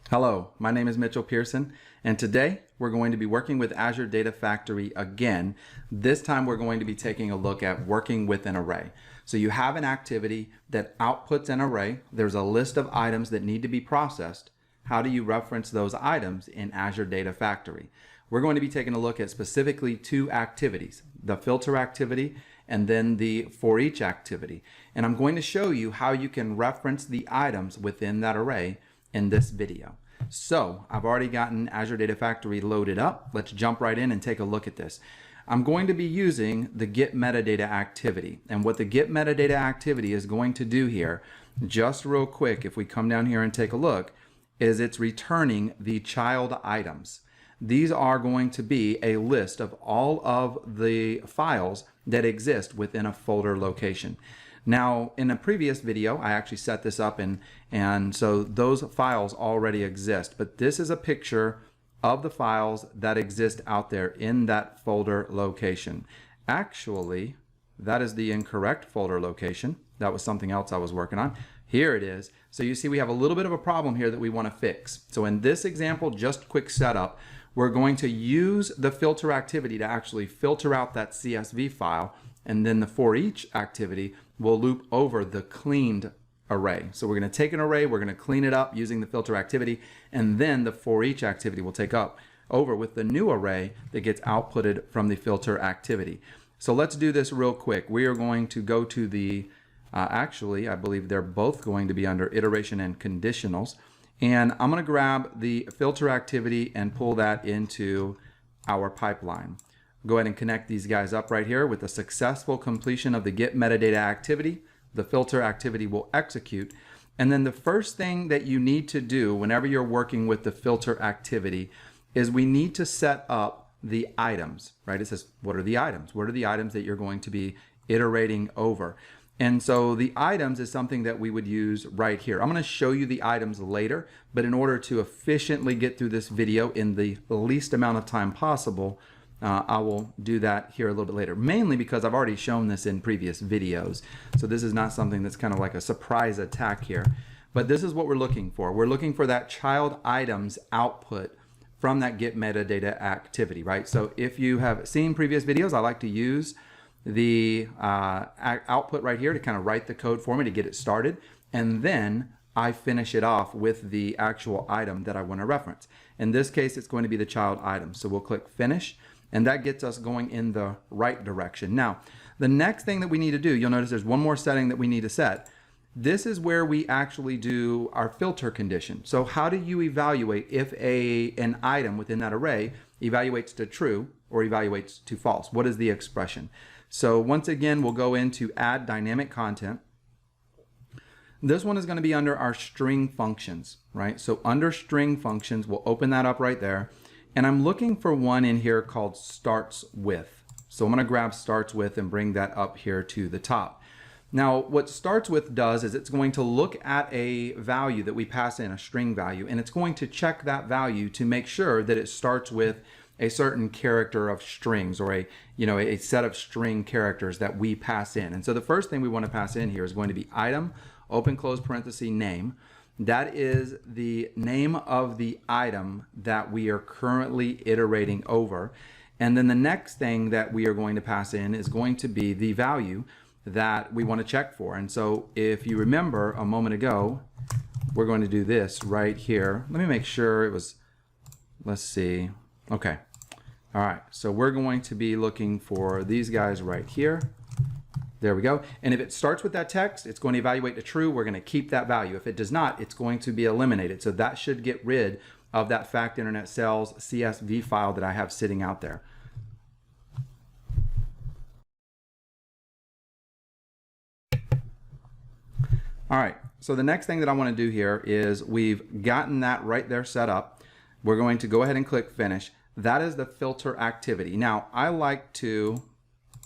Hello, my name is Mitchell Pearson, and today we're going to be working with Azure Data Factory again. This time we're going to be taking a look at working with an array. So you have an activity that outputs an array. There's a list of items that need to be processed. How do you reference those items in Azure Data Factory? We're going to be taking a look at specifically two activities, the filter activity and then the for each activity. And I'm going to show you how you can reference the items within that array in this video. So I've already gotten Azure Data Factory loaded up. Let's jump right in and take a look at this. I'm going to be using the get metadata activity, and what the get metadata activity is going to do here, just real quick, if we come down here and take a look, is it's returning the child items. These are going to be a list of all of the files that exist within a folder location. Now, in a previous video, I actually set this up and so those files already exist, but this is a picture of the files that exist out there in that folder location. Actually, that is the incorrect folder location. That was something else I was working on. Here it is. So you see we have a little bit of a problem here that we want to fix. So in this example, just quick setup, we're going to use the filter activity to actually filter out that CSV file, and then the for each activity will loop over the cleaned array. So we're going to take an array, we're going to clean it up using the filter activity, and then the for each activity will take up over with the new array that gets outputted from the filter activity. So let's do this real quick. We are going to go to the, actually I believe they're both going to be under iteration and conditionals. And I'm going to grab the filter activity and pull that into our pipeline. Go ahead and connect these guys up right here. With the successful completion of the get metadata activity, the filter activity will execute. And then the first thing that you need to do whenever you're working with the filter activity is we need to set up the items, right? It says, what are the items? What are the items that you're going to be iterating over? And so the items is something that we would use right here. I'm going to show you the items later, but in order to efficiently get through this video in the least amount of time possible, I will do that here a little bit later, mainly because I've already shown this in previous videos. So this is not something that's kind of like a surprise attack here, but this is what we're looking for. We're looking for that child items output from that get metadata activity, right? So if you have seen previous videos, I like to use the output right here to kind of write the code for me to get it started, and then I finish it off with the actual item that I want to reference. In this case, it's going to be the child item. So we'll click finish, and that gets us going in the right direction. Now, the next thing that we need to do, you'll notice there's one more setting that we need to set. This is where we actually do our filter condition. So how do you evaluate if an item within that array evaluates to true or evaluates to false? What is the expression? So once again, we'll go into add dynamic content. This one is going to be under our string functions, right? So under string functions, we'll open that up right there. And I'm looking for one in here called starts with. So I'm going to grab starts with and bring that up here to the top. Now, what starts with does is it's going to look at a value that we pass in, a string value, and it's going to check that value to make sure that it starts with a certain character of strings, or a set of string characters that we pass in. And so the first thing we want to pass in here is going to be item, open close parenthesis, name. That is the name of the item that we are currently iterating over. And then the next thing that we are going to pass in is going to be the value that we want to check for. And so if you remember a moment ago, we're going to do this right here. Let me make sure it was, let's see. Okay. All right. So we're going to be looking for these guys right here. There we go. And if it starts with that text, it's going to evaluate to true. We're going to keep that value. If it does not, it's going to be eliminated. So that should get rid of that fact internet sales CSV file that I have sitting out there. All right. So the next thing that I want to do here is we've gotten that right there set up. We're going to go ahead and click finish. That is the filter activity. Now I like to,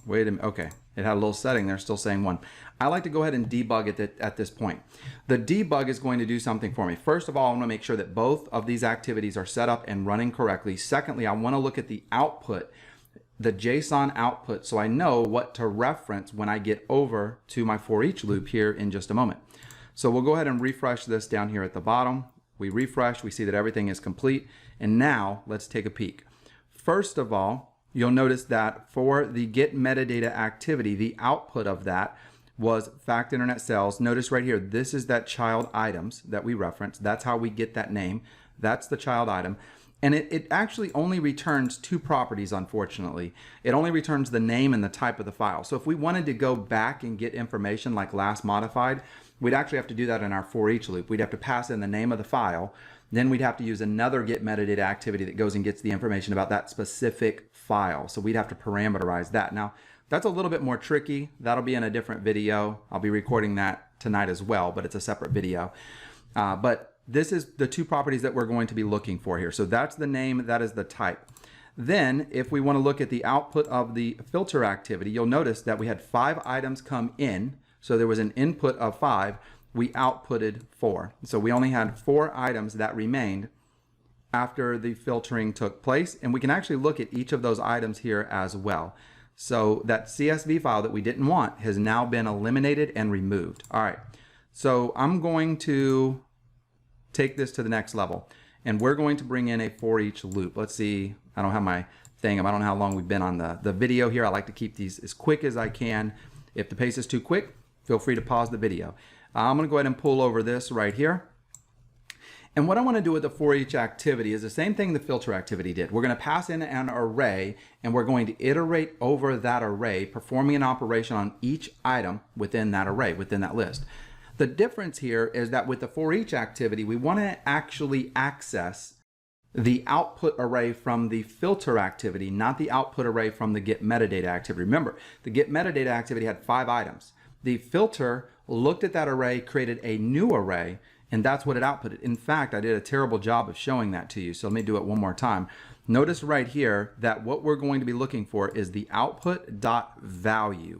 wait a minute. Okay. It had a little setting there, still saying 1. I like to go ahead and debug it at this point. The debug is going to do something for me. First of all, I want to make sure that both of these activities are set up and running correctly. Secondly, I want to look at the output, the JSON output, so I know what to reference when I get over to my for each loop here in just a moment. So we'll go ahead and refresh this down here at the bottom. We refresh, we see that everything is complete. And now let's take a peek. First of all, you'll notice that for the get metadata activity, the output of that was fact internet sales. Notice right here, this is that child items that we referenced. That's how we get that name. That's the child item. And it actually only returns two properties, unfortunately. It only returns the name and the type of the file. So if we wanted to go back and get information like last modified, we'd actually have to do that in our for each loop. We'd have to pass in the name of the file. Then we'd have to use another get metadata activity that goes and gets the information about that specific file. So we'd have to parameterize that. Now, that's a little bit more tricky. That'll be in a different video. I'll be recording that tonight as well, but it's a separate video. But this is the two properties that we're going to be looking for here. So that's the name, that is the type. Then if we want to look at the output of the filter activity, you'll notice that we had 5 items come in. So there was an input of 5. We outputted 4. So we only had 4 items that remained after the filtering took place. And we can actually look at each of those items here as well. So that CSV file that we didn't want has now been eliminated and removed. All right, so I'm going to take this to the next level, and we're going to bring in a for each loop. Let's see, I don't have my thing. I don't know how long we've been on the video here. I like to keep these as quick as I can. If the pace is too quick, feel free to pause the video. I'm going to go ahead and pull over this right here. And what I want to do with the for each activity is the same thing the filter activity did. We're going to pass in an array, and we're going to iterate over that array, performing an operation on each item within that array, within that list. The difference here is that with the for each activity, we want to actually access the output array from the filter activity, not the output array from the get metadata activity. Remember, the get metadata activity had 5 items. The filter looked at that array, created a new array, and that's what it outputted. In fact, I did a terrible job of showing that to you, so let me do it one more time. Notice right here that what we're going to be looking for is the output.value.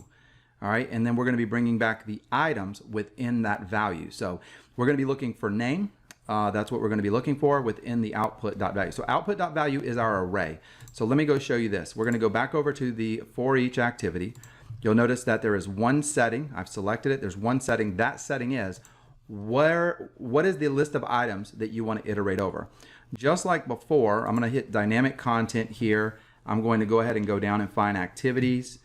All right, and then we're going to be bringing back the items within that value. So we're going to be looking for name. That's what we're going to be looking for within the output.value. So output.value is our array. So let me go show you this. We're going to go back over to the for each activity. You'll notice that there is one setting. I've selected it. There's one setting. That setting is what is the list of items that you want to iterate over. Just like before, I'm going to hit dynamic content here. I'm going to go ahead and go down and find activities.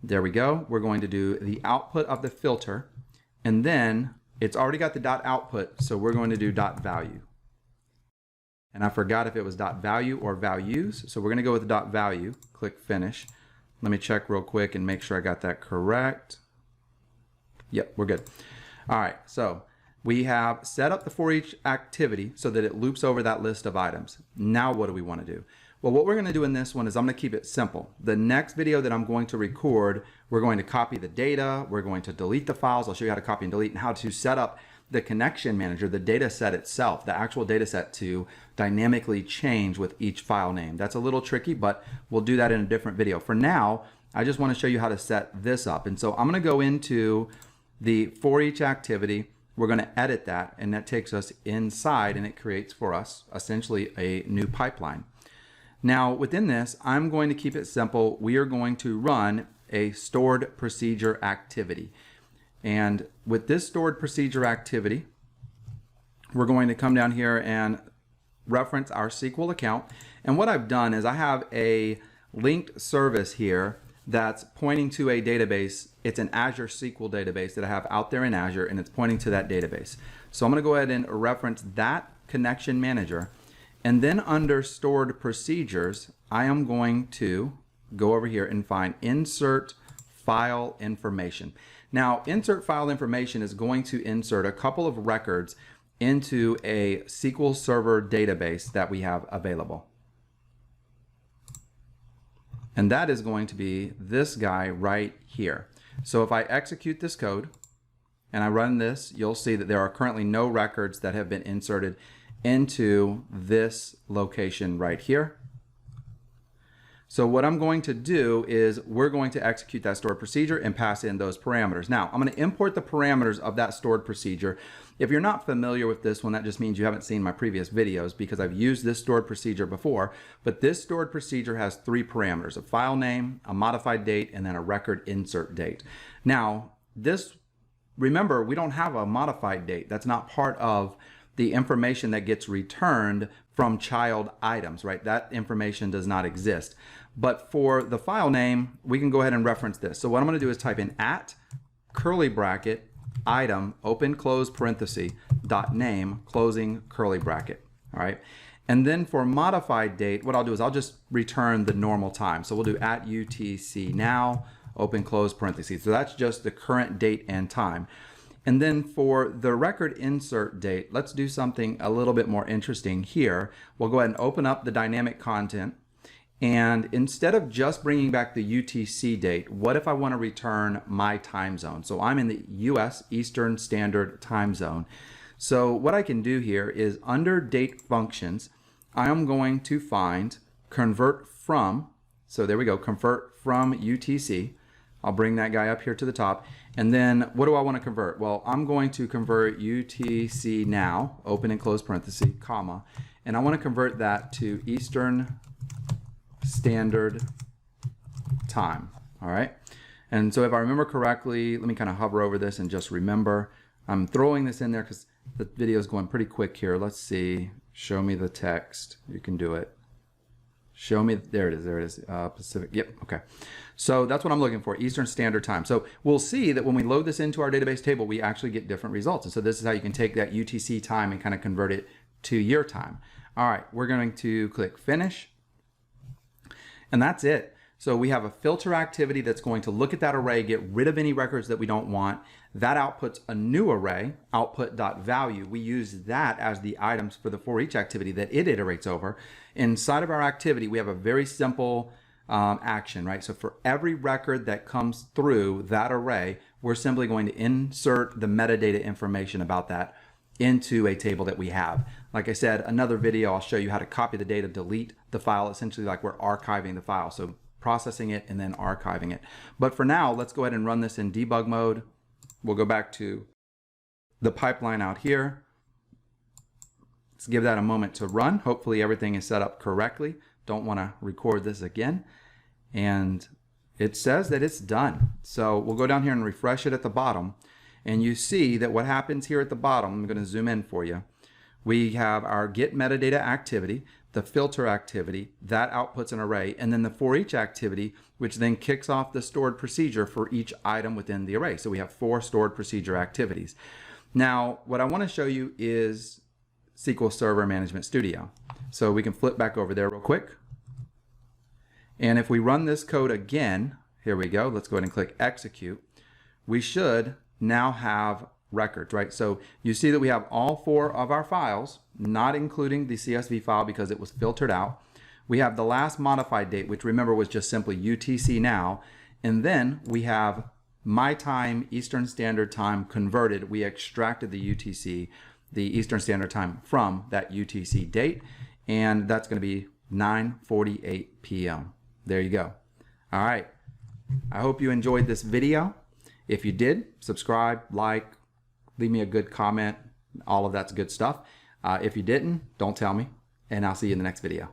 There we go. We're going to do the output of the filter, and then it's already got the dot output, so we're going to do dot value. And I forgot if it was dot value or values, so we're going to go with dot value. Click finish. Let me check real quick and make sure I got that correct. Yep, we're good. All right, so we have set up the for each activity so that it loops over that list of items. Now what do we want to do? Well, what we're going to do in this one is I'm going to keep it simple. The next video that I'm going to record, we're going to copy the data, we're going to delete the files. I'll show you how to copy and delete and how to set up the connection manager, the data set itself, the actual data set to dynamically change with each file name. That's a little tricky, but we'll do that in a different video. For now, I just want to show you how to set this up. And so I'm going to go into the for each activity. We're going to edit that, and that takes us inside, and it creates for us essentially a new pipeline. Now within this, I'm going to keep it simple. We are going to run a stored procedure activity. And with this stored procedure activity, we're going to come down here and reference our SQL account. And what I've done is I have a linked service here that's pointing to a database. It's an Azure SQL database that I have out there in Azure, and it's pointing to that database. So I'm going to go ahead and reference that connection manager. And then under stored procedures, I am going to go over here and find insert file information. Now, insert file information is going to insert a couple of records into a SQL Server database that we have available. And that is going to be this guy right here. So if I execute this code and I run this, you'll see that there are currently no records that have been inserted into this location right here. So what I'm going to do is we're going to execute that stored procedure and pass in those parameters. Now, I'm going to import the parameters of that stored procedure. If you're not familiar with this one, that just means you haven't seen my previous videos because I've used this stored procedure before. But this stored procedure has 3 parameters: a file name, a modified date, and then a record insert date. Now, remember, we don't have a modified date. That's not part of the information that gets returned from child items, right? That information does not exist. But for the file name, we can go ahead and reference this. So what I'm going to do is type in @ curly bracket item open close parenthesis dot name closing curly bracket. All right. And then for modified date, what I'll do is I'll just return the normal time. So we'll do @UTC now open close parentheses. So that's just the current date and time. And then for the record insert date, let's do something a little bit more interesting here. We'll go ahead and open up the dynamic content. And instead of just bringing back the UTC date, what if I want to return my time zone? So I'm in the US Eastern Standard Time Zone. So what I can do here is under date functions, I am going to find convert from. So there we go, convert from UTC. I'll bring that guy up here to the top. And then what do I want to convert? Well, I'm going to convert UTC now, open and close parenthesis, comma, and I want to convert that to Eastern Standard Time. All right. And so if I remember correctly, let me kind of hover over this and just remember. I'm throwing this in there because the video is going pretty quick here. Let's see. Show me the text. You can do it. Show me, there it is, Pacific, yep, okay. So that's what I'm looking for, Eastern Standard Time. So we'll see that when we load this into our database table, we actually get different results. And so this is how you can take that UTC time and kind of convert it to your time. All right, we're going to click Finish. And that's it. So we have a filter activity that's going to look at that array, get rid of any records that we don't want. That outputs a new array, output.value. We use that as the items for the for each activity that it iterates over. Inside of our activity, we have a very simple action, right? So for every record that comes through that array, we're simply going to insert the metadata information about that into a table that we have. Like I said, another video, I'll show you how to copy the data, delete the file, essentially like we're archiving the file. So processing it and then archiving it. But for now, let's go ahead and run this in debug mode. We'll go back to the pipeline out here. Let's give that a moment to run. Hopefully everything is set up correctly. Don't want to record this again. And it says that it's done. So we'll go down here and refresh it at the bottom. And you see that what happens here at the bottom, I'm going to zoom in for you. We have our get metadata activity, the filter activity, that outputs an array, and then the for each activity, which then kicks off the stored procedure for each item within the array. So we have 4 stored procedure activities. Now, what I want to show you is SQL Server Management Studio. So we can flip back over there real quick. And if we run this code again, here we go, let's go ahead and click execute. We should now have records, right? So you see that we have all 4 of our files, not including the CSV file because it was filtered out. We have the last modified date, which remember was just simply UTC now. And then we have my time, Eastern Standard Time converted. We extracted the UTC, the Eastern Standard Time from that UTC date. And that's going to be 9:48 p.m. There you go. All right. I hope you enjoyed this video. If you did, subscribe, like, leave me a good comment. All of that's good stuff. If you didn't, don't tell me. And I'll see you in the next video.